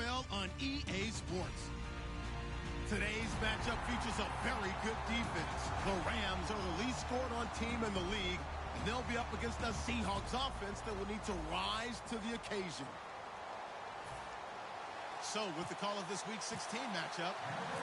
NFL on EA Sports. Today's matchup features a very good defense. The Rams are the least scored on team in the league, and they'll be up against a Seahawks offense that will need to rise to the occasion. So, with the call of this Week 16 matchup,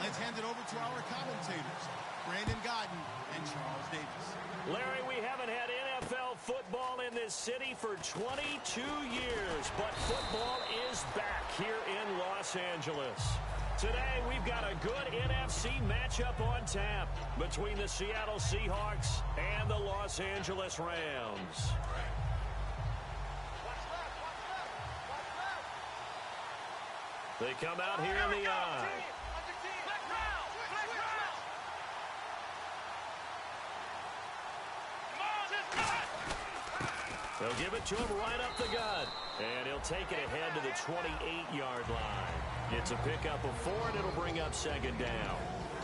let's hand it over to our commentators, Brandon Gaudin and Charles Davis. Larry, we haven't had NFL football in this city for 22 years, but football is back here in Los Angeles. Today, we've got a good NFC matchup on tap between the Seattle Seahawks and the Los Angeles Rams. They come out here in the eye. They'll give it to him right up the gut. And he'll take it ahead to the 28-yard line. It's a pickup of 4, and it'll bring up second down.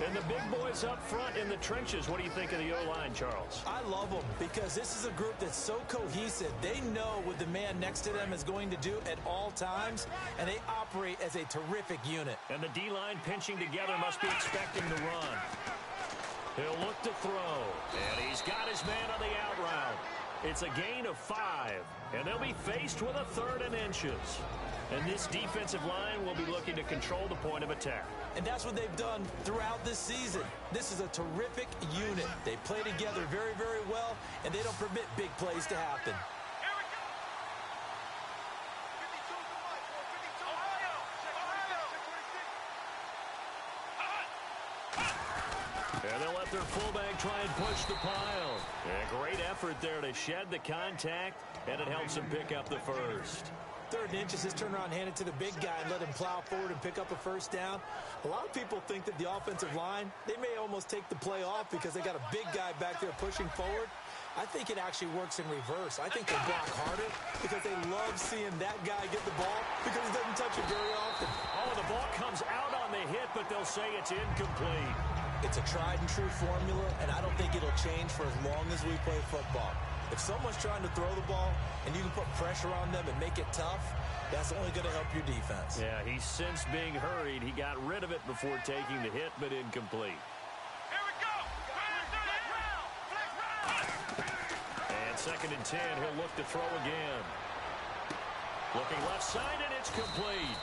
And the big boys up front in the trenches. What do you think of the O-line, Charles? I love them because this is a group that's so cohesive. They know what the man next to them is going to do at all times, and they operate as a terrific unit. And the D-line pinching together must be expecting the run. He'll look to throw, and he's got his man on the out route. It's a gain of 5, and they'll be faced with a 3rd and inches. And this defensive line will be looking to control the point of attack. And that's what they've done throughout this season. This is a terrific unit. They play together very, very well, and they don't permit big plays to happen. And they'll let their fullback try and push the pile. And a great effort there to shed the contact, and it helps him pick up the first. 3rd and inches, just turn around, hand it to the big guy, and let him plow forward and pick up a first down. A lot of people think that the offensive line, they may almost take the play off because they got a big guy back there pushing forward. I think it actually works in reverse. I think they block harder because they love seeing that guy get the ball because he doesn't touch it very often. Oh, the ball comes out on the hit, but they'll say it's incomplete. It's a tried-and-true formula, and I don't think it'll change for as long as we play football. If someone's trying to throw the ball and you can put pressure on them and make it tough, that's only going to help your defense. Yeah, he's since being hurried. He got rid of it before taking the hit, but incomplete. Here we go. And 2nd and 10, he'll look to throw again. Looking left side, and it's complete.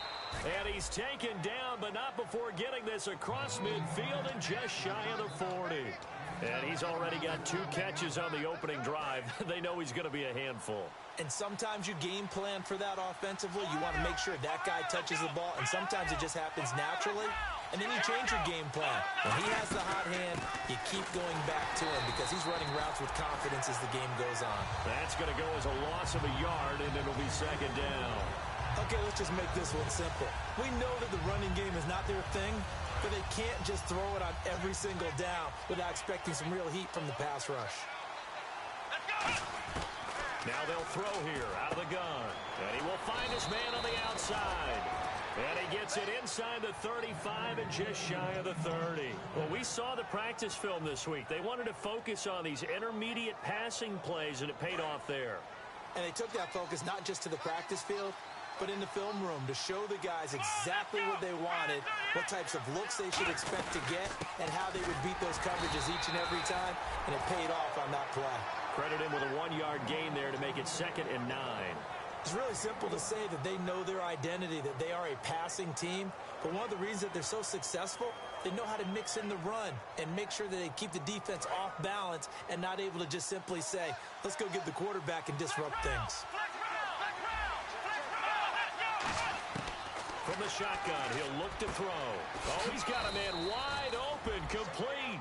And he's taken down, but not before getting this across midfield and just shy of the 40. And he's already got 2 catches on the opening drive. They know he's going to be a handful. And sometimes you game plan for that offensively. You want to make sure that guy touches the ball, and sometimes it just happens naturally. And then you change your game plan. When he has the hot hand, you keep going back to him because he's running routes with confidence as the game goes on. That's going to go as a loss of a yard, and it'll be second down. Okay, let's just make this one simple. We know that the running game is not their thing, but they can't just throw it on every single down without expecting some real heat from the pass rush. Now they'll throw here out of the gun. And he will find his man on the outside. And he gets it inside the 35 and just shy of the 30. Well, we saw the practice film this week. They wanted to focus on these intermediate passing plays, and it paid off there. And they took that focus not just to the practice field, but in the film room to show the guys exactly what they wanted, what types of looks they should expect to get, and how they would beat those coverages each and every time, and it paid off on that play. Credit him with a 1-yard gain there to make it 2nd and 9. It's really simple to say that they know their identity, that they are a passing team, but one of the reasons that they're so successful, they know how to mix in the run and make sure that they keep the defense off balance and not able to just simply say, let's go get the quarterback and disrupt things. From the shotgun, he'll look to throw. Oh, he's got a man wide open, complete.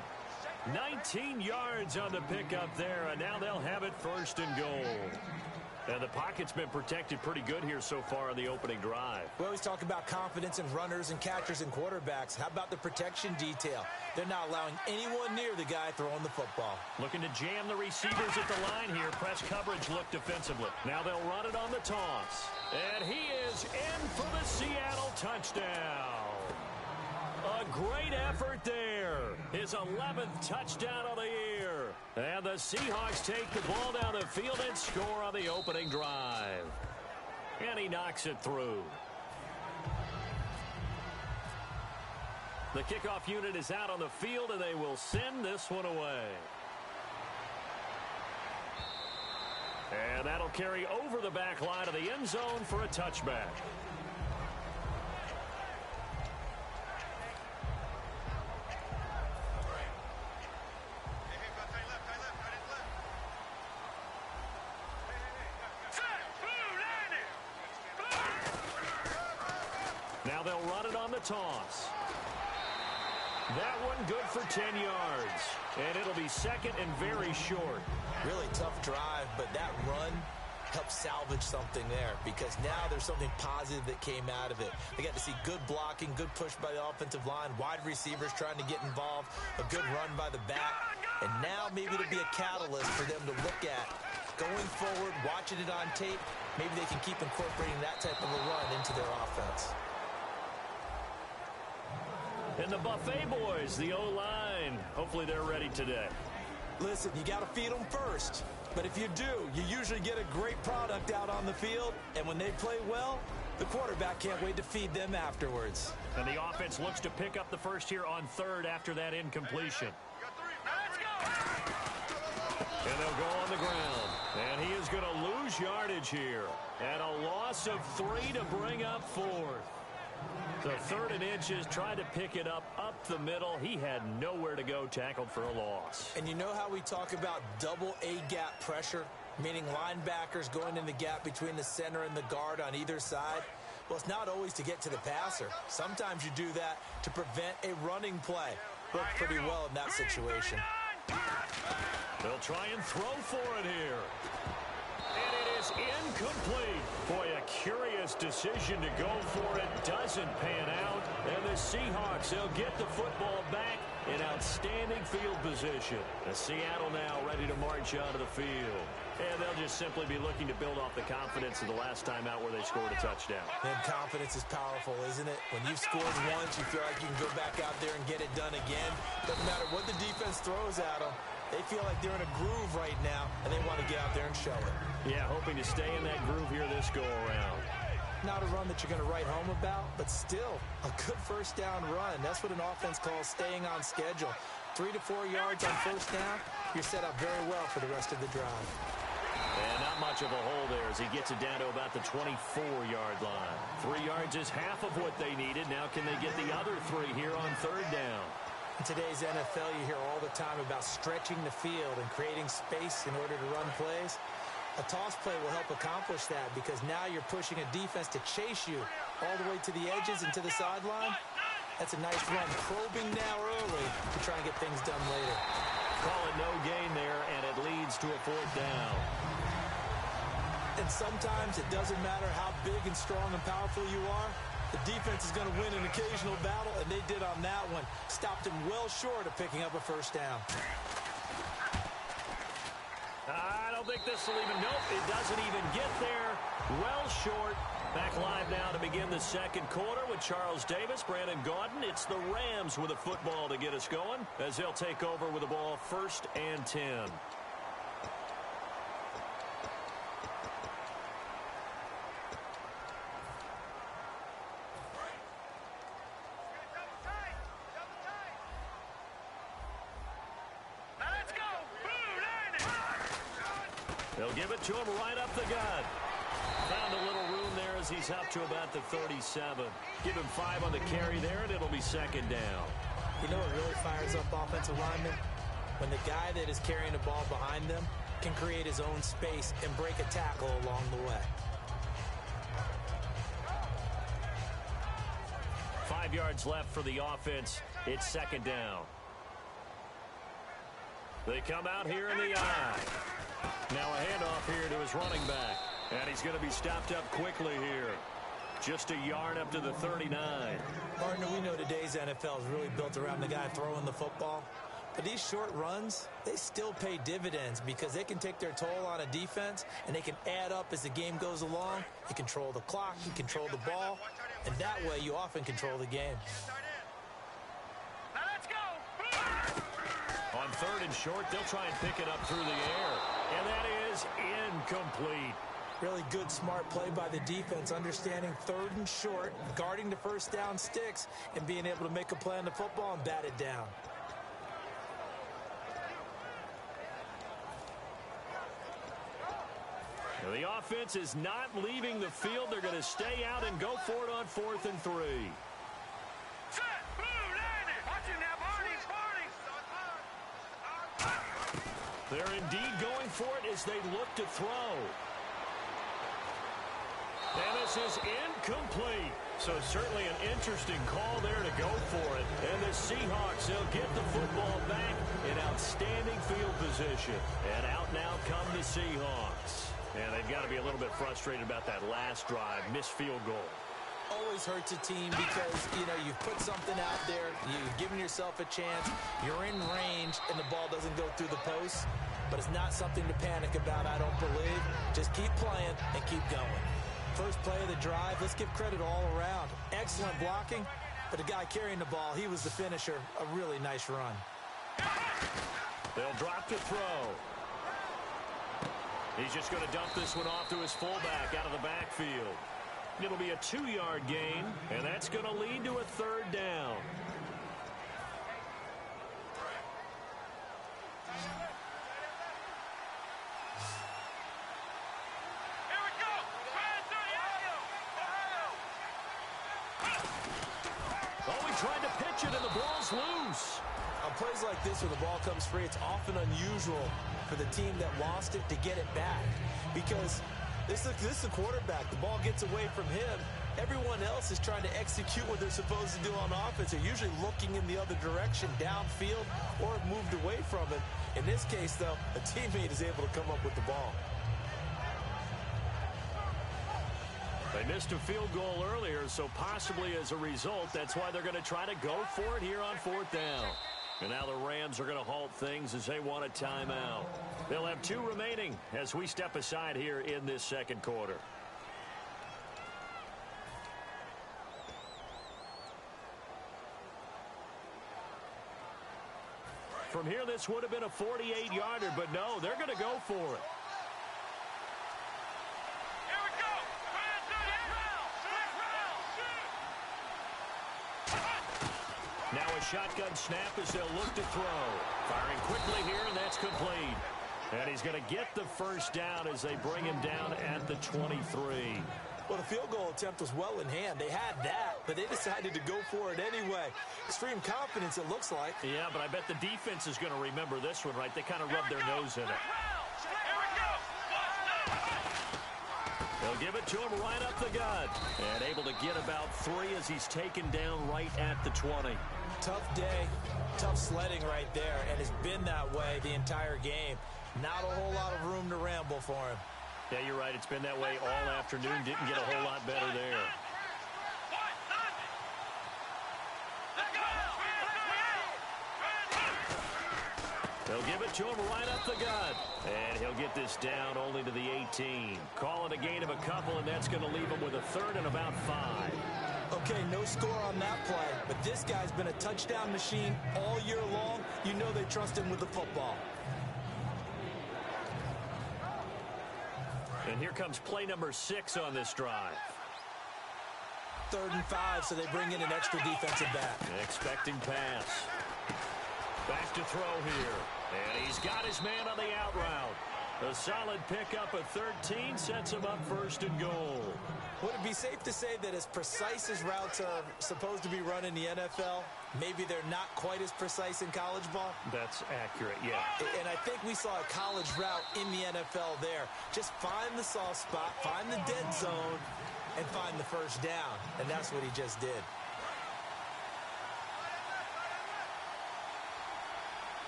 19 yards on the pickup there, and now they'll have it 1st and goal. And the pocket's been protected pretty good here so far on the opening drive. We always talk about confidence in runners and catchers and quarterbacks. How about the protection detail? They're not allowing anyone near the guy throwing the football. Looking to jam the receivers at the line here. Press coverage look defensively. Now they'll run it on the toss. And he is in for the Seattle touchdown. A great effort there. His 11th touchdown of the year. And the Seahawks take the ball down the field and score on the opening drive. And he knocks it through. The kickoff unit is out on the field, and they will send this one away. And that'll carry over the back line of the end zone for a touchback. Now they'll run it on the toss. That one good for 10 yards. And it'll be second and very short. Really tough drive, but that run helped salvage something there because now there's something positive that came out of it. They got to see good blocking, good push by the offensive line, wide receivers trying to get involved, a good run by the back, and now maybe to be a catalyst for them to look at going forward, watching it on tape. Maybe they can keep incorporating that type of a run into their offense. And the Buffet boys, the O-line, hopefully they're ready today. Listen, you got to feed them first. But if you do, you usually get a great product out on the field. And when they play well, the quarterback can't wait to feed them afterwards. And the offense looks to pick up the first here on third after that incompletion. And they'll go on the ground. And he is going to lose yardage here. And a loss of 3 to bring up fourth. The 3rd and inches, tried to pick it up the middle. He had nowhere to go, tackled for a loss. And you know how we talk about double A-gap pressure, meaning linebackers going in the gap between the center and the guard on either side? Well, it's not always to get to the passer. Sometimes you do that to prevent a running play. Worked pretty well in that situation. They'll try and throw for it here. And it is incomplete. Boy, a curious decision to go for it. Doesn't pan out. And the Seahawks, they'll get the football back in outstanding field position. The Seattle now ready to march out of the field. And they'll just simply be looking to build off the confidence of the last time out where they scored a touchdown. And confidence is powerful, isn't it? When you've scored once, you feel like you can go back out there and get it done again. Doesn't matter what the defense throws at them. They feel like they're in a groove right now, and they want to get out there and show it. Yeah, hoping to stay in that groove here this go-around. Not a run that you're going to write home about, but still a good first down run. That's what an offense calls staying on schedule. 3 to 4 yards on first down, you're set up very well for the rest of the drive. And not much of a hole there as he gets it down to about the 24-yard line. 3 yards is half of what they needed. Now can they get the other 3 here on third down? In today's NFL, you hear all the time about stretching the field and creating space in order to run plays. A toss play will help accomplish that because now you're pushing a defense to chase you all the way to the edges and to the sideline. That's a nice run, probing now early to try and get things done later. Call it no gain there, and it leads to a 4th down. And sometimes it doesn't matter how big and strong and powerful you are. The defense is going to win an occasional battle, and they did on that one. Stopped him well short of picking up a first down. I don't think this will even, nope, it doesn't even get there. Well short. Back live now to begin the second quarter with Charles Davis, Brandon Gaudin. It's the Rams with a football to get us going as they'll take over with the ball 1st and 10. They'll give it to him right up the gut. Found a little room there as he's up to about the 37. Give him 5 on the carry there, and it'll be 2nd down. You know what really fires up offensive linemen? When the guy that is carrying the ball behind them can create his own space and break a tackle along the way. 5 yards left for the offense. It's 2nd down. They come out here in the eye. Now a handoff here to his running back. And he's going to be stopped up quickly here. Just a yard up to the 39. Partner, we know today's NFL is really built around the guy throwing the football. But these short runs, they still pay dividends because they can take their toll on a defense and they can add up as the game goes along. You control the clock, you control the ball, and that way you often control the game. On 3rd and short, they'll try and pick it up through the air. And that is incomplete. Really good, smart play by the defense, understanding third and short, guarding the first down sticks, and being able to make a play on the football and bat it down. The offense is not leaving the field. They're going to stay out and go for it on 4th and 3. They're indeed going for it as they look to throw. And this is incomplete. So certainly an interesting call there to go for it. And the Seahawks, they'll get the football back in outstanding field position. And out now come the Seahawks. And they've got to be a little bit frustrated about that last drive, missed field goal. Always hurts a team because, you know, you've put something out there, you've given yourself a chance, you're in range, and the ball doesn't go through the post. But it's not something to panic about, I don't believe. Just keep playing and keep going. First play of the drive, let's give credit all around. Excellent blocking, but the guy carrying the ball, he was the finisher. A really nice run. They'll drop to throw. He's just going to dump this one off to his fullback out of the backfield. It'll be a 2-yard gain, and that's going to lead to a 3rd down. Oh, he tried to pitch it, and the ball's loose. On plays like this where the ball comes free, it's often unusual for the team that lost it to get it back. Because this is the quarterback. The ball gets away from him. Everyone else is trying to execute what they're supposed to do on offense. They're usually looking in the other direction, downfield, or have moved away from it. In this case, though, a teammate is able to come up with the ball. They missed a field goal earlier, so possibly as a result, that's why they're going to try to go for it here on 4th down. And now the Rams are going to halt things as they want a timeout. They'll have 2 remaining as we step aside here in this 2nd quarter. From here, this would have been a 48-yarder, but no, they're going to go for it. Now a shotgun snap as they'll look to throw. Firing quickly here, and that's complete. And he's going to get the first down as they bring him down at the 23. Well, the field goal attempt was well in hand. They had that, but they decided to go for it anyway. Extreme confidence, it looks like. Yeah, but I bet the defense is going to remember this one, right? They kind of rubbed their nose in it. They'll give it to him right up the gut. And able to get about 3 as he's taken down right at the 20. Tough day, tough sledding right there, and it's been that way the entire game. Not a whole lot of room to ramble for him. Yeah, you're right. It's been that way all afternoon. Didn't get a whole lot better there. They'll give it to him right up the gut. And he'll get this down only to the 18. Call it a gain of a couple, and that's going to leave him with a 3rd and about 5. Okay, no score on that play, but this guy's been a touchdown machine all year long. You know they trust him with the football. And here comes play number 6 on this drive. 3rd and 5, so they bring in an extra defensive back. Expecting pass. Back to throw here. And he's got his man on the out route. A solid pickup of 13 sets him up 1st and goal. Would it be safe to say that as precise as routes are supposed to be run in the NFL, maybe they're not quite as precise in college ball? That's accurate, yeah. And I think we saw a college route in the NFL there. Just find the soft spot, find the dead zone, and find the first down. And that's what he just did.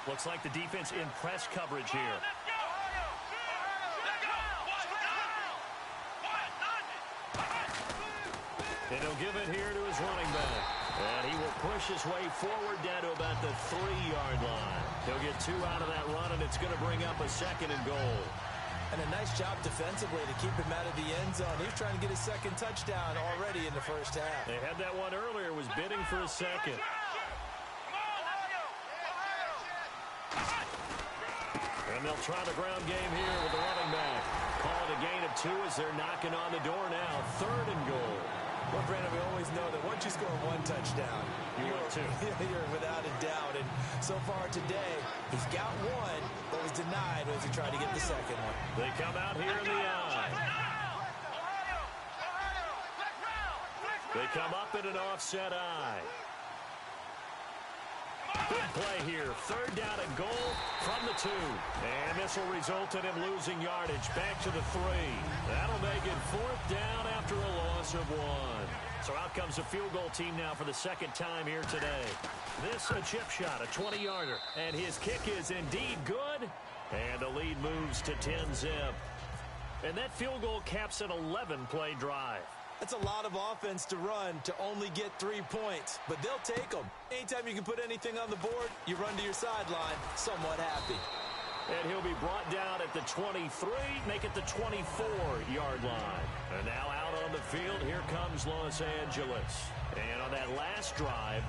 Looks like the defense in press coverage here. And he'll give it here to his running back. And he will push his way forward down to about the 3-yard line. He'll get 2 out of that run, and it's going to bring up a 2nd and goal. And a nice job defensively to keep him out of the end zone. He was trying to get his 2nd touchdown already in the first half. They had that one earlier, was bidding for a 2nd. And they'll try the ground game here with the running back. call it a gain of 2 as they're knocking on the door now. 3rd and goal. Well, Brandon, we always know that once you score 1 touchdown, you're without a doubt. And so far today, he's got 1, but was denied as he tried to get the second one. They come out here in the eye. They come up in an offset eye. Good play here. 3rd down and goal from the 2. And this will result in him losing yardage. Back to the 3. That'll make it 4th down after a loss of 1. So out comes the field goal team now for the 2nd time here today. This a chip shot, a 20-yarder. And his kick is indeed good. And the lead moves to 10-zip. And that field goal caps an 11-play drive. That's a lot of offense to run to only get 3 points, but they'll take them. Anytime you can put anything on the board, you run to your sideline somewhat happy. And he'll be brought down at the 23, make it the 24-yard line. And now out on the field, here comes Los Angeles. And on that last drive,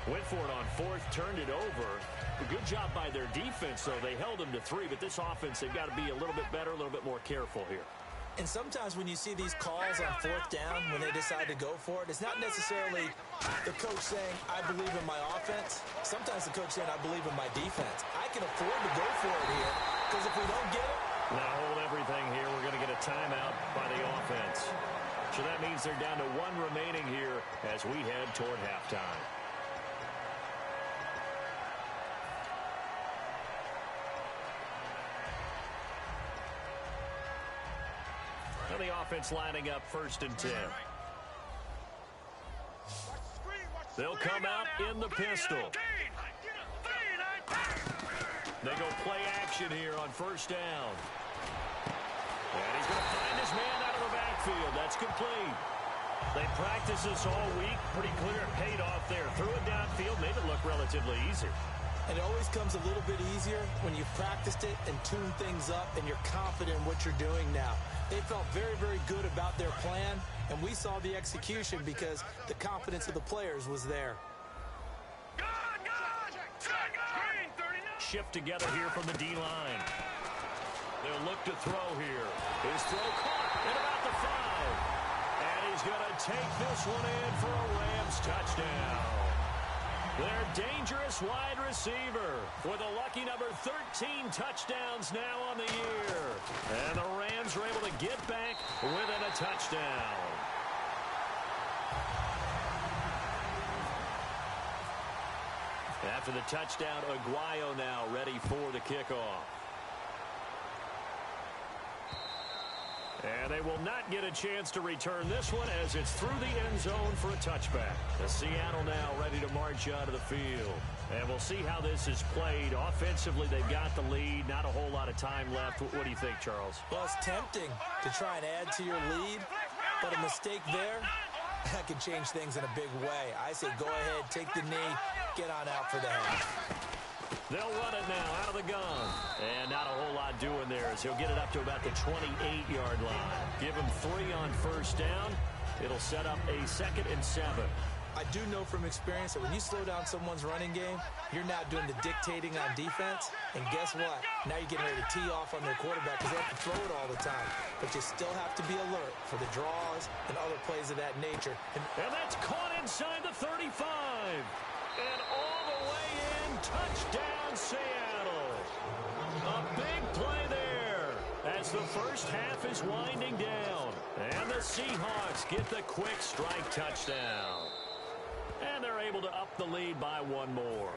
went for it on 4th, turned it over. A good job by their defense, though. They held him to 3, but this offense, they've got to be a little bit better, a little bit more careful here. And sometimes when you see these calls on 4th down, when they decide to go for it, it's not necessarily the coach saying, I believe in my offense. Sometimes the coach saying, I believe in my defense. I can afford to go for it here, because if we don't get it. Now hold everything here. We're going to get a timeout by the offense. So that means they're down to 1 remaining here as we head toward halftime. And the offense lining up 1st and 10. They'll come out in the pistol. They go play action here on 1st down. And he's going to find his man out of the backfield. That's complete. They practiced this all week. Pretty clear it paid off there. Threw it downfield, made it look relatively easy. And it always comes a little bit easier when you've practiced it and tuned things up and you're confident in what you're doing now. They felt very, very good about their plan, and we saw the execution because the confidence of the players was there. Shift together here from the D-line. They'll look to throw here. His throw caught at about the 5. And he's going to take this one in for a Rams touchdown. Their dangerous wide receiver with a lucky number 13 touchdowns now on the year. And the Rams are able to get back within a touchdown. After the touchdown, Aguayo now ready for the kickoff. And they will not get a chance to return this one as it's through the end zone for a touchback. The Seattle now ready to march out of the field. And we'll see how this is played. Offensively, they've got the lead. Not a whole lot of time left. What do you think, Charles? Well, it's tempting to try and add to your lead, but a mistake there, that can change things in a big way. I say go ahead, take the knee, get on out for the half. They'll run it now out of the gun. And not a whole lot doing there as he'll get it up to about the 28-yard line. Give him 3 on 1st down. It'll set up a 2nd and 7. I do know from experience that when you slow down someone's running game, you're now doing the dictating on defense. And guess what? Now you're getting ready to tee off on their quarterback because they have to throw it all the time. But you still have to be alert for the draws and other plays of that nature. And that's caught inside the 35. And all the way in, touchdown Seattle. A big play there as the first half is winding down. And the Seahawks get the quick strike touchdown. And they're able to up the lead by 1 more.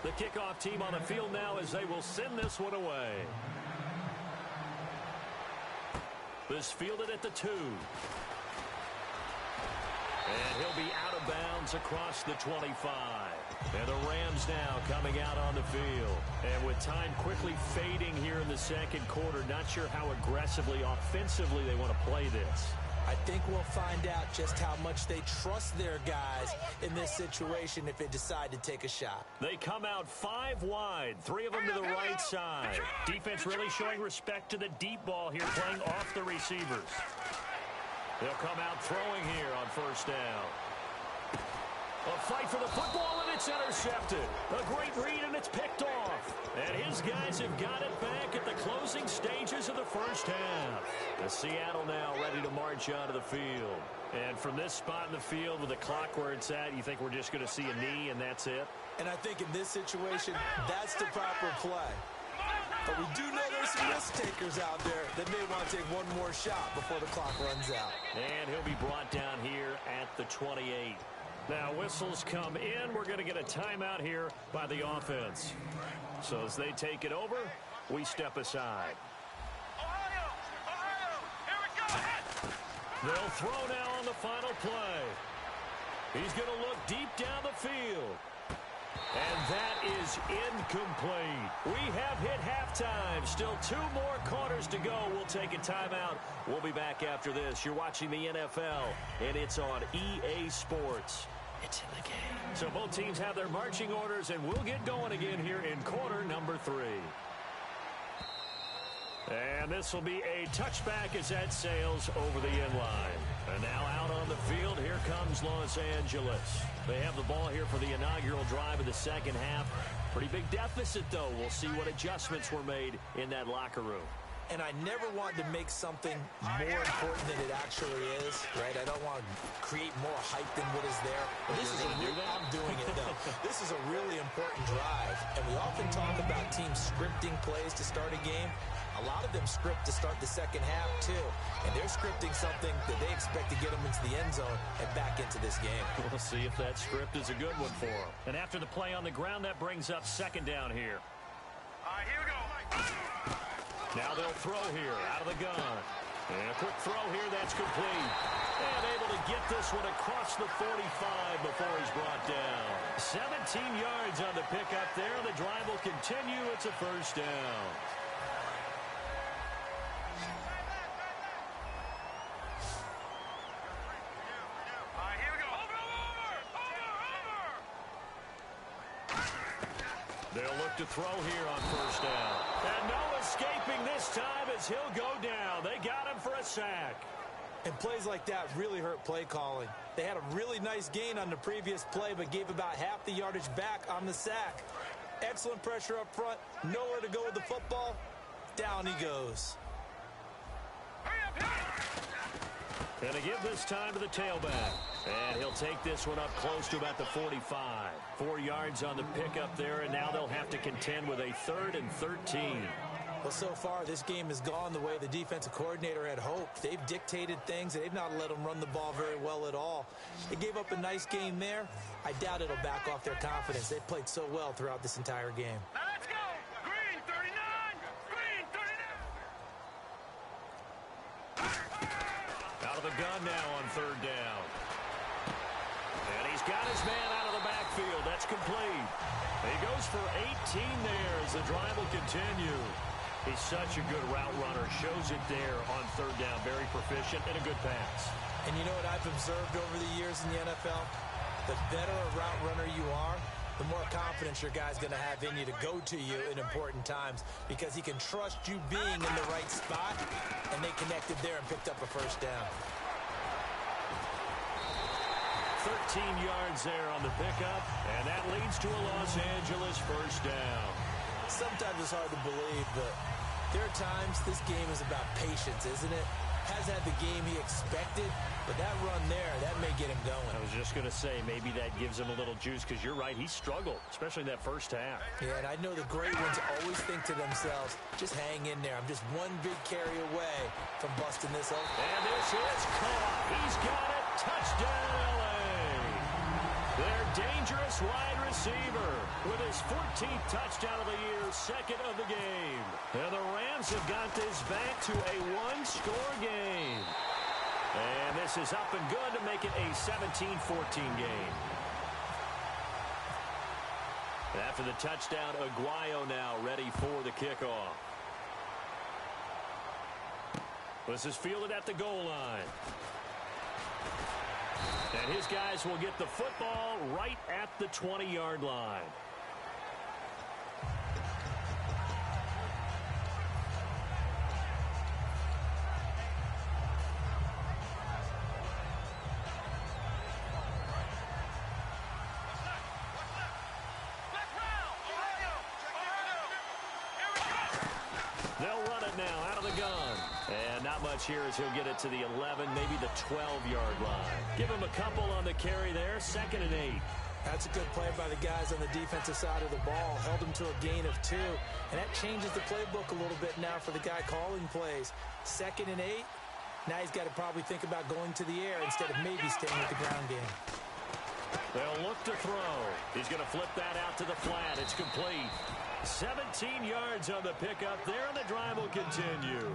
The kickoff team on the field now as they will send this one away. This fielded at the 2. And he'll be out of bounds across the 25. And the Rams now coming out on the field. And with time quickly fading here in the 2nd quarter, not sure how aggressively, offensively they want to play this. I think we'll find out just how much they trust their guys in this situation if they decide to take a shot. They come out 5 wide, 3 of them to the right side. Defense really showing respect to the deep ball here, playing off the receivers. They'll come out throwing here on 1st down. A fight for the football, and it's intercepted. A great read, and it's picked off. And his guys have got it back at the closing stages of the first half. The Seattle now ready to march onto the field. And from this spot in the field with the clock where it's at, you think we're just going to see a knee and that's it? And I think in this situation, that's the proper play. But we do know there's some risk takers out there that may want to take one more shot before the clock runs out. And he'll be brought down here at the 28. Now, whistles come in. We're going to get a timeout here by the offense. So as they take it over, we step aside. Here we go. They'll throw now on the final play. He's going to look deep down the field. And that is incomplete. We have hit halftime. Still 2 more quarters to go. We'll take a timeout. We'll be back after this. You're watching the NFL, and it's on EA Sports. It's in the game. So both teams have their marching orders, and we'll get going again here in quarter number 3. And this will be a touchback as that sails over the end line. And now out on the field, here comes Los Angeles. They have the ball here for the inaugural drive of the second half. Pretty big deficit, though. We'll see what adjustments were made in that locker room. And I never want to make something more important than it actually is, right? I don't want to create more hype than what is there. This is I'm doing it, though. This is a really important drive. And we often talk about teams scripting plays to start a game. A lot of them script to start the second half, too. And they're scripting something that they expect to get them into the end zone and back into this game. We'll see if that script is a good one for them. And after the play on the ground, that brings up second down here. All right, here we go. Now they'll throw here out of the gun. And a quick throw here, that's complete. And able to get this one across the 45 before he's brought down. 17 yards on the pickup there. The drive will continue. It's a first down. They'll look to throw here on first down. And no escaping this time as he'll go down. They got him for a sack. And plays like that really hurt play calling. They had a really nice gain on the previous play, but gave about half the yardage back on the sack. Excellent pressure up front. Nowhere to go with the football. Down he goes. And to give this time to the tailback. And he'll take this one up close to about the 45. 4 yards on the pickup there, and now they'll have to contend with a 3rd and 13. Well, so far, this game has gone the way the defensive coordinator had hoped. They've dictated things, and they've not let them run the ball very well at all. They gave up a nice game there. I doubt it'll back off their confidence. They've played so well throughout this entire game. Now let's go. Green 39. Green 39. Out of the gun now on 3rd down. And he's got his man out of the backfield. That's complete. He goes for 18 there as the drive will continue. He's such a good route runner. Shows it there on 3rd down. Very proficient and a good pass. And you know what I've observed over the years in the NFL? The better a route runner you are, the more confidence your guy's going to have in you to go to you in important times because he can trust you being in the right spot, and they connected there and picked up a first down. 13 yards there on the pickup, and that leads to a Los Angeles first down. Sometimes it's hard to believe, but there are times this game is about patience, isn't it? Has had the game he expected, but that run there, that may get him going. I was just going to say, maybe that gives him a little juice, because you're right, he struggled, especially in that first half. Yeah, and I know the great ones always think to themselves, just hang in there. I'm just one big carry away from busting this open. And this is caught. He's got it. Touchdown, L.A. Their dangerous wide receiver with his 14th touchdown of the year, 2nd of the game. And the Rams have got this back to a 1-score game. And this is up and good to make it a 17-14 game. And after the touchdown, Aguayo now ready for the kickoff. This is fielded at the goal line. And his guys will get the football right at the 20-yard line. not much here as he'll get it to the 11, maybe the 12-yard line. Give him a couple on the carry there, 2nd and 8. That's a good play by the guys on the defensive side of the ball. Held him to a gain of 2. And that changes the playbook a little bit now for the guy calling plays. 2nd and 8. Now he's got to probably think about going to the air instead of maybe staying with the ground game. They'll look to throw. He's going to flip that out to the flat. It's complete. 17 yards on the pickup there, and the drive will continue.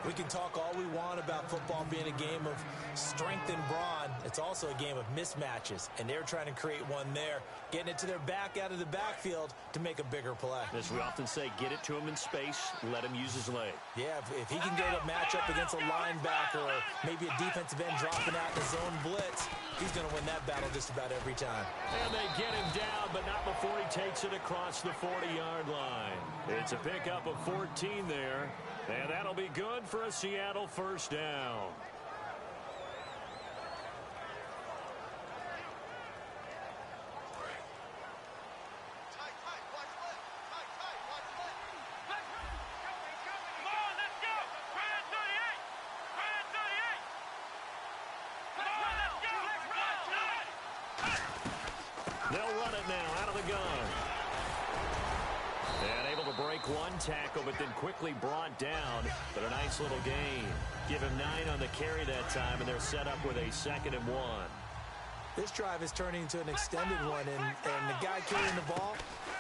We can talk all we want about football being a game of strength and brawn. It's also a game of mismatches, and they're trying to create one there, getting it to their back out of the backfield to make a bigger play. As we often say, get it to him in space, let him use his leg. Yeah, if he can get a matchup against a linebacker or maybe a defensive end dropping out in the zone blitz, he's going to win that battle just about every time. And they get him down, but not before he takes it across the 40-yard line. It's a pickup of 14 there. And that'll be good for a Seattle first down. They'll run it now out of the gun. And able to break one tackle, but then quickly brought down. But a nice little gain. Give him 9 on the carry that time, and they're set up with a 2nd and 1. This drive is turning into an extended one, and the guy carrying the ball,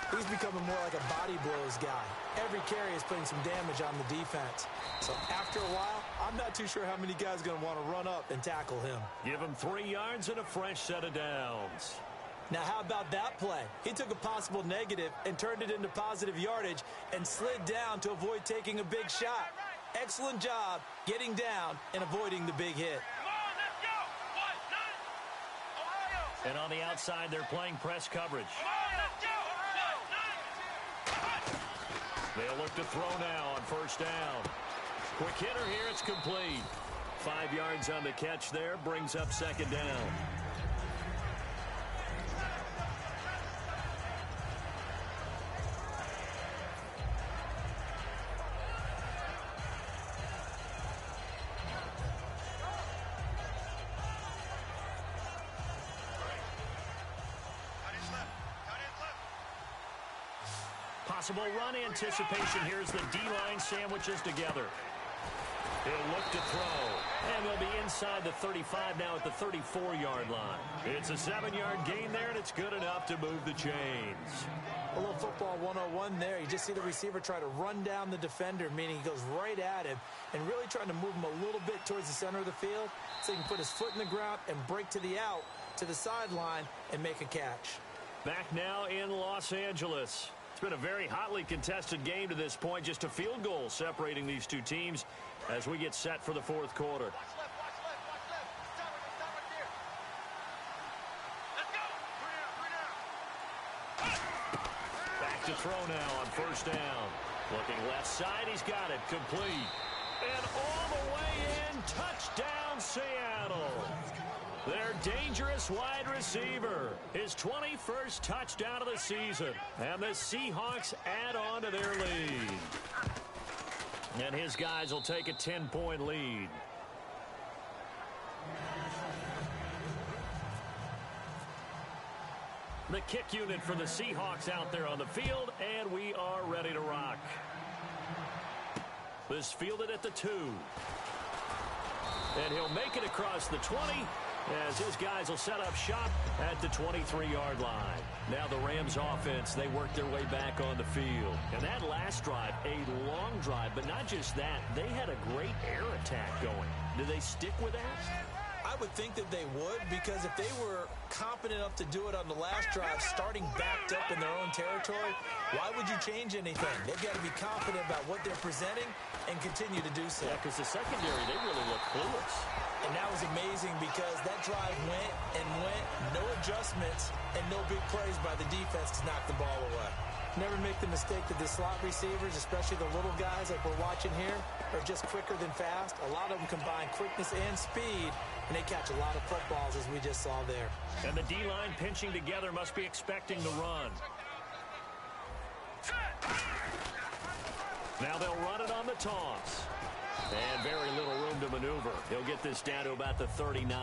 he's becoming more like a body blows guy. Every carry is putting some damage on the defense. So after a while, I'm not too sure how many guys are going to want to run up and tackle him. Give him 3 yards and a fresh set of downs. Now, how about that play? He took a possible negative and turned it into positive yardage and slid down to avoid taking a big shot. Excellent job getting down and avoiding the big hit. And on the outside, they're playing press coverage. They'll look to throw now on first down. Quick hitter here, it's complete. 5 yards on the catch there, brings up 2nd down. Possible run anticipation here as the D-line sandwiches together. He'll look to throw, and they'll be inside the 35 now at the 34-yard line. It's a 7-yard gain there, and it's good enough to move the chains. A little football 101 there. You just see the receiver try to run down the defender, meaning he goes right at him, and really trying to move him a little bit towards the center of the field so he can put his foot in the ground and break to the out, to the sideline, and make a catch. Back now in Los Angeles. It's been a very hotly contested game to this point. Just a field goal separating these two teams as we get set for the 4th quarter. Back to throw now on first down. Looking left side, he's got it. Complete. And all the way in, touchdown Seattle. Their dangerous wide receiver. His 21st touchdown of the season. And the Seahawks add on to their lead. And his guys will take a 10-point lead. The kick unit for the Seahawks out there on the field, and we are ready to rock. This fielded at the 2. And he'll make it across the 20 as his guys will set up shop at the 23-yard line. Now the Rams offense, they work their way back on the field. And that last drive, a long drive, but not just that. They had a great air attack going. Do they stick with that? I would think that they would, because if they were competent enough to do it on the last drive, starting backed up in their own territory, why would you change anything? They've got to be confident about what they're presenting and continue to do so. Yeah, because the secondary, they really look clueless. And that was amazing because that drive went and went, no adjustments, and no big plays by the defense to knock the ball away. Never make the mistake that the slot receivers, especially the little guys like we're watching here, are just quicker than fast. A lot of them combine quickness and speed, and they catch a lot of footballs, as we just saw there. And the D-line pinching together must be expecting the run. Now they'll run it on the toss. And very little room to maneuver. He'll get this down to about the 39.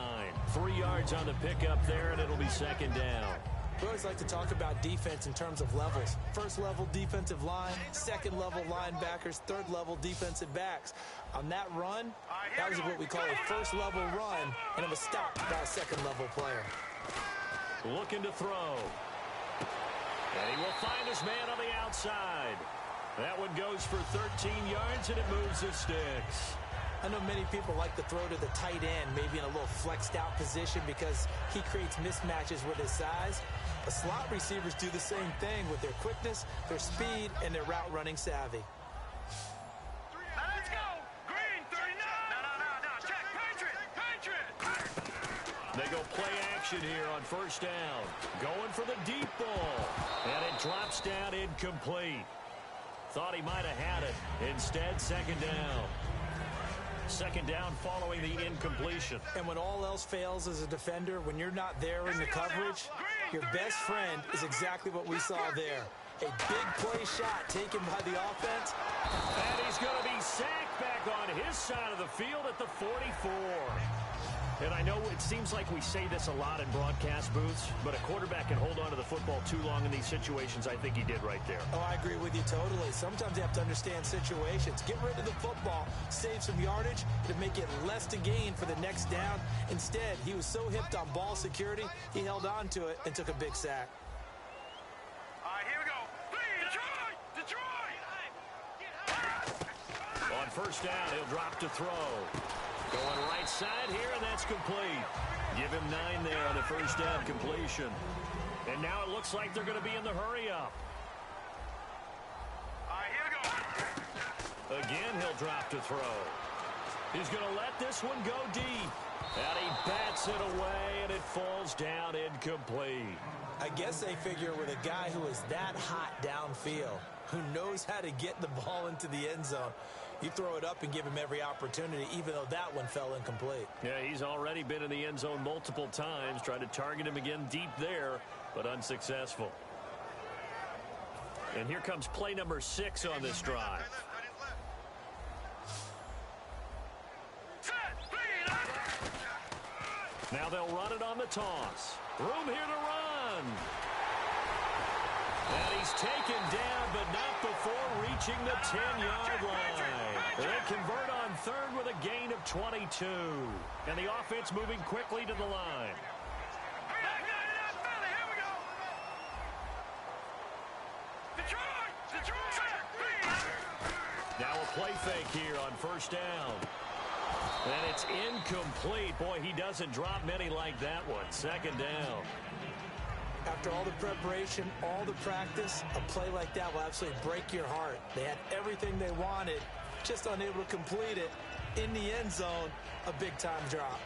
3 yards on the pickup there, and it'll be second down. We always like to talk about defense in terms of levels. First level defensive line, second level linebackers, third level defensive backs. On that run, that was what we call a first level run, and it was stopped by a second level player. Looking to throw. And he will find his man on the outside. That one goes for 13 yards, and it moves the sticks. I know many people like to throw to the tight end, maybe in a little flexed out position because he creates mismatches with his size. The slot receivers do the same thing with their quickness, their speed, and their route running savvy. Let's go! Green, 39! No, check, Patriot! They go play action here on first down. Going for the deep ball. And it drops down incomplete. Thought he might have had it. Instead, second down. Second down following the incompletion. And when all else fails as a defender, when you're not there in the coverage, your best friend is exactly what we saw there. A big play shot taken by the offense. And he's going to be sacked back on his side of the field at the 44. And I know it seems like we say this a lot in broadcast booths, but a quarterback can hold on to the football too long in these situations. I think he did right there. Oh, I agree with you totally. Sometimes you have to understand situations. Get rid of the football, save some yardage to make it less to gain for the next down. Instead, he was so hipped on ball security, he held on to it and took a big sack. All right, here we go. Detroit! On first down, he'll drop to throw. Going right side here, and that's complete. Give him 9 there on the first down completion. And now it looks like they're going to be in the hurry-up. All right, here we go. Again, he'll drop to throw. He's going to let this one go deep. And he bats it away, and it falls down incomplete. I guess they figure with a guy who is that hot downfield, who knows how to get the ball into the end zone, you throw it up and give him every opportunity, even though that one fell incomplete. Yeah, he's already been in the end zone multiple times, trying to target him again deep there, but unsuccessful. And here comes play number 6 on this drive. Now they'll run it on the toss. Room here to run. And he's taken down, but not before reaching the 10-yard line. They convert on third with a gain of 22. And the offense moving quickly to the line. Now a play fake here on first down. And it's incomplete. Boy, he doesn't drop many like that one. Second down. After all the preparation, all the practice, a play like that will absolutely break your heart. They had everything they wanted, just unable to complete it. In the end zone, a big-time drop.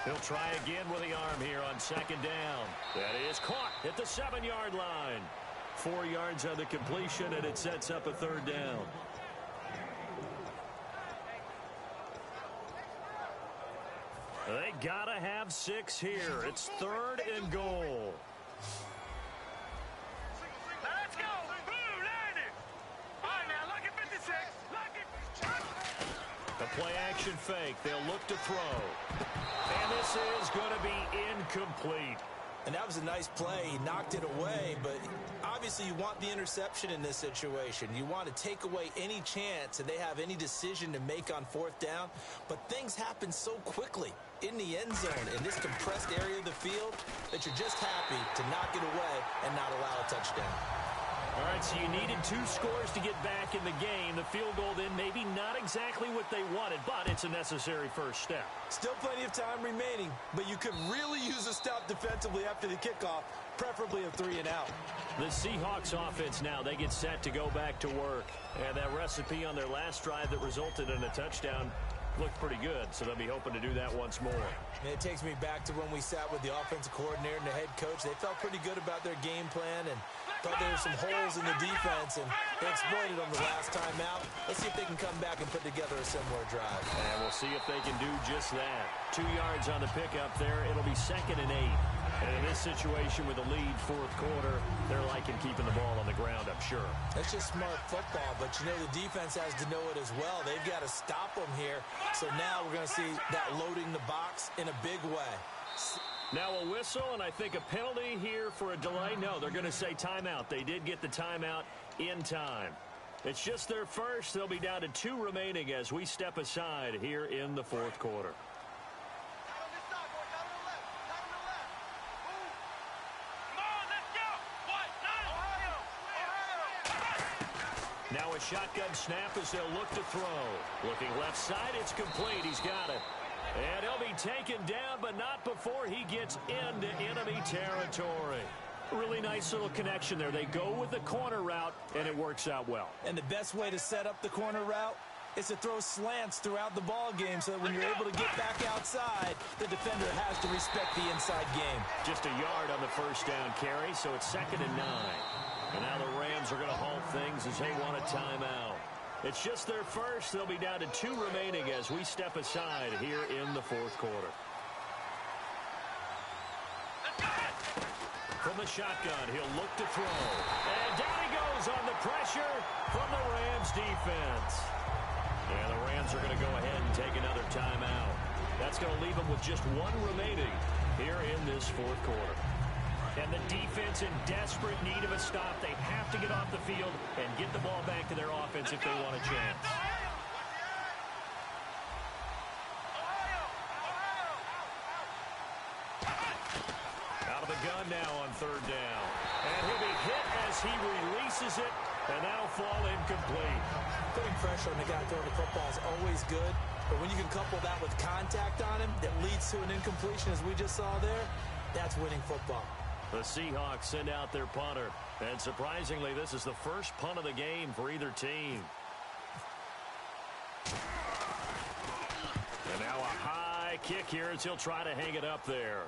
He'll try again with the arm here on second down. That is caught at the 7-yard line. 4 yards on the completion, and it sets up a third down. They gotta have 6 here. It's third and goal. Let's go! Blue, landed! All right, now, look at 56. Look at... A play-action fake. They'll look to throw. And this is going to be incomplete. And that was a nice play. He knocked it away, but obviously you want the interception in this situation. You want to take away any chance that they have any decision to make on fourth down. But things happen so quickly in the end zone in this compressed area of the field that you're just happy to knock it away and not allow a touchdown. All right, so you needed 2 scores to get back in the game. The field goal then maybe not exactly what they wanted, but it's a necessary first step. Still plenty of time remaining, but you could really use a stop defensively after the kickoff, preferably a 3 and out. The Seahawks offense now, they get set to go back to work. And that recipe on their last drive that resulted in a touchdown looked pretty good, so they'll be hoping to do that once more. And it takes me back to when we sat with the offensive coordinator and the head coach. They felt pretty good about their game plan, and Thought there were some holes in the defense, and they exploited them the last time out. Let's see if they can come back and put together a similar drive. And we'll see if they can do just that. 2 yards on the pickup there. It'll be 2nd and 8. And in this situation with a lead fourth quarter, they're liking keeping the ball on the ground, I'm sure. That's just smart football, but you know the defense has to know it as well. They've got to stop them here. So now we're going to see that loading the box in a big way. Now a whistle, and I think a penalty here for a delay. No, they're going to say timeout. They did get the timeout in time. It's just their first. They'll be down to 2 remaining as we step aside here in the fourth quarter. Now a shotgun snap as they'll look to throw. Looking left side, it's complete. He's got it. And he'll be taken down, but not before he gets into enemy territory. Really nice little connection there. They go with the corner route, and it works out well. And the best way to set up the corner route is to throw slants throughout the ball game so that when you're able to get back outside, the defender has to respect the inside game. Just a yard on the first down carry, so it's 2nd and 9. And now the Rams are going to halt things as they want a timeout. It's just their first. They'll be down to 2 remaining as we step aside here in the fourth quarter. From the shotgun, he'll look to throw. And down he goes on the pressure from the Rams defense. And the Rams are going to go ahead and take another timeout. That's going to leave them with just 1 remaining here in this fourth quarter. And the defense in desperate need of a stop. They have to get off the field and get the ball back to their offense if they want a chance. Out of the gun now on 3rd down. And he'll be hit as he releases it, and that'll fall incomplete. Putting pressure on the guy throwing the football is always good, but when you can couple that with contact on him that leads to an incompletion as we just saw there, that's winning football. The Seahawks send out their punter. And surprisingly, this is the first punt of the game for either team. And now a high kick here as he'll try to hang it up there.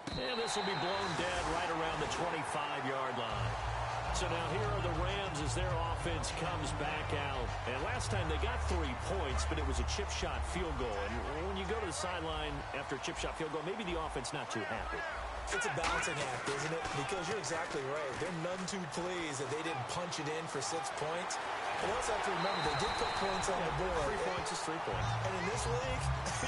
And this will be blown dead right around the 25-yard line. So now here are the Rams as their offense comes back out. And last time they got 3 points, but it was a chip shot field goal. And when you go to the sideline after a chip shot field goal, maybe the offense not too happy. It's a balancing act, isn't it? Because you're exactly right. They're none too pleased that they didn't punch it in for 6 points. And also have to remember, they did put points on the board. 3 points is 3 points. And in this league,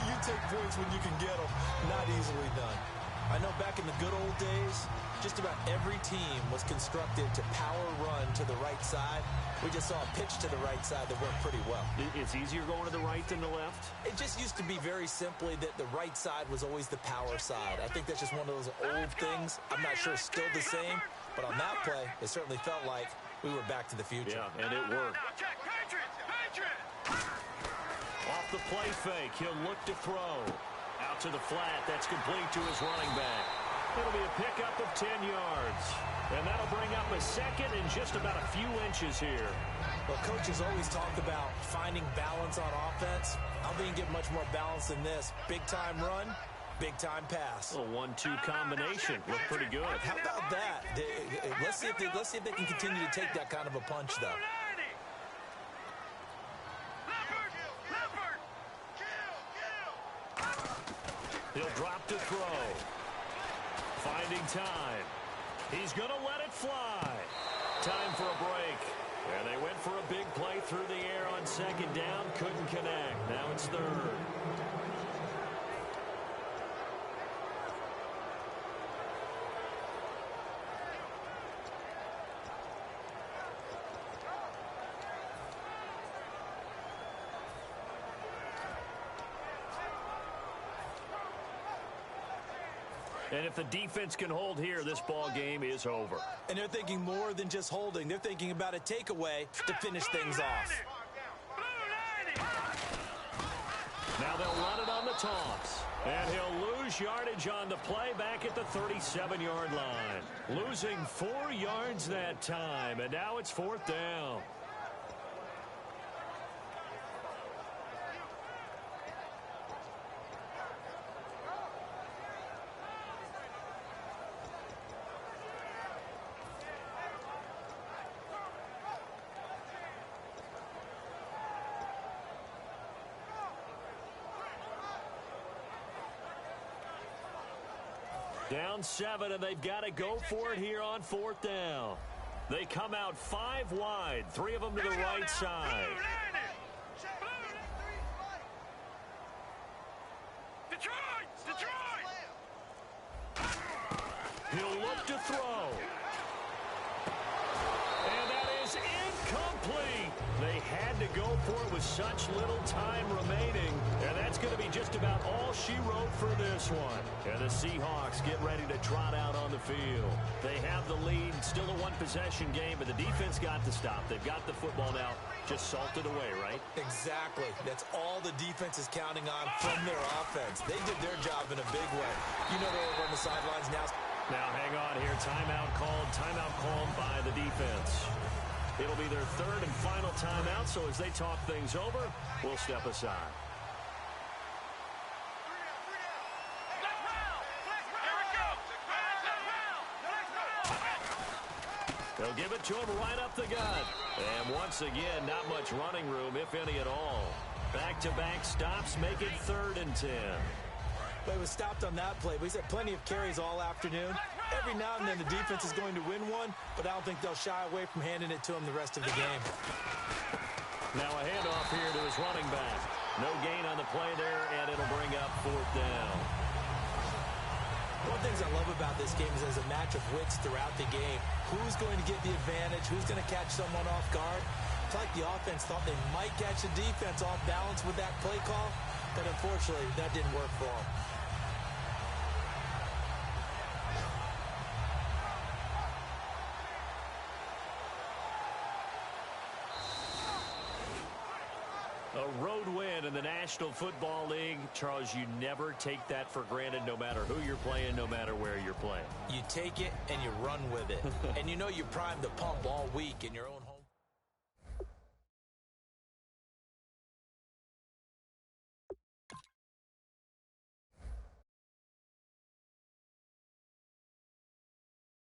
you take points when you can get them. Not easily done. I know back in the good old days, just about every team was constructed to power run to the right side. We just saw a pitch to the right side that worked pretty well. It's easier going to the right than the left? It just used to be very simply that the right side was always the power side. I think that's just one of those old things. I'm not sure it's still the same, but on that play, it certainly felt like we were back to the future. Yeah, and it worked. Off the play fake, he'll look to throw. Out to the flat, that's complete to his running back. It'll be a pickup of 10 yards. And that'll bring up a 2nd and just about a few inches here. Well, coaches always talk about finding balance on offense. I don't think you get much more balance than this. Big-time run, big-time pass. A 1-2 combination. Looked pretty good. How about that? Let's see if they can continue to take that kind of a punch, though. He'll drop to throw. Finding time. He's going to let it fly. Time for a break. And they went for a big play through the air on 2nd down. Couldn't connect. Now it's 3rd. And if the defense can hold here, this ball game is over. And they're thinking more than just holding. They're thinking about a takeaway to finish things off. Now they'll run it on the toss. And he'll lose yardage on the play back at the 37-yard line. Losing 4 yards that time. And now it's 4th down. Down 7, and they've got to go for it here on 4th down. They come out 5 wide, 3 of them to the right side. Detroit! He'll look to throw. And that is incomplete. They had to go for it with such little time remaining. And that's going to be just about all she wrote for this one. And the Seahawks get ready to trot out on the field. They have the lead. Still a one-possession game, but the defense got to stop. They've got the football now. Just salted away, right? Exactly. That's all the defense is counting on from their offense. They did their job in a big way. You know they're over on the sidelines now. Now, hang on here. Timeout called by the defense. It'll be their 3rd and final timeout, so as they talk things over, we'll step aside. They'll give it to him right up the gut. And once again, not much running room, if any at all. Back-to-back stops make it 3rd and 10. But it was stopped on that play. But he's had plenty of carries all afternoon. Every now and then the defense is going to win one, but I don't think they'll shy away from handing it to him the rest of the game. Now a handoff here to his running back. No gain on the play there, and it'll bring up 4th down. One of the things I love about this game is there's a match of wits throughout the game. Who's going to get the advantage? Who's going to catch someone off guard? It's like the offense thought they might catch the defense off balance with that play call, but unfortunately that didn't work for them. A road win in the National Football League. Charles, you never take that for granted no matter who you're playing, no matter where you're playing. You take it and you run with it. And you know you primed the pump all week in your own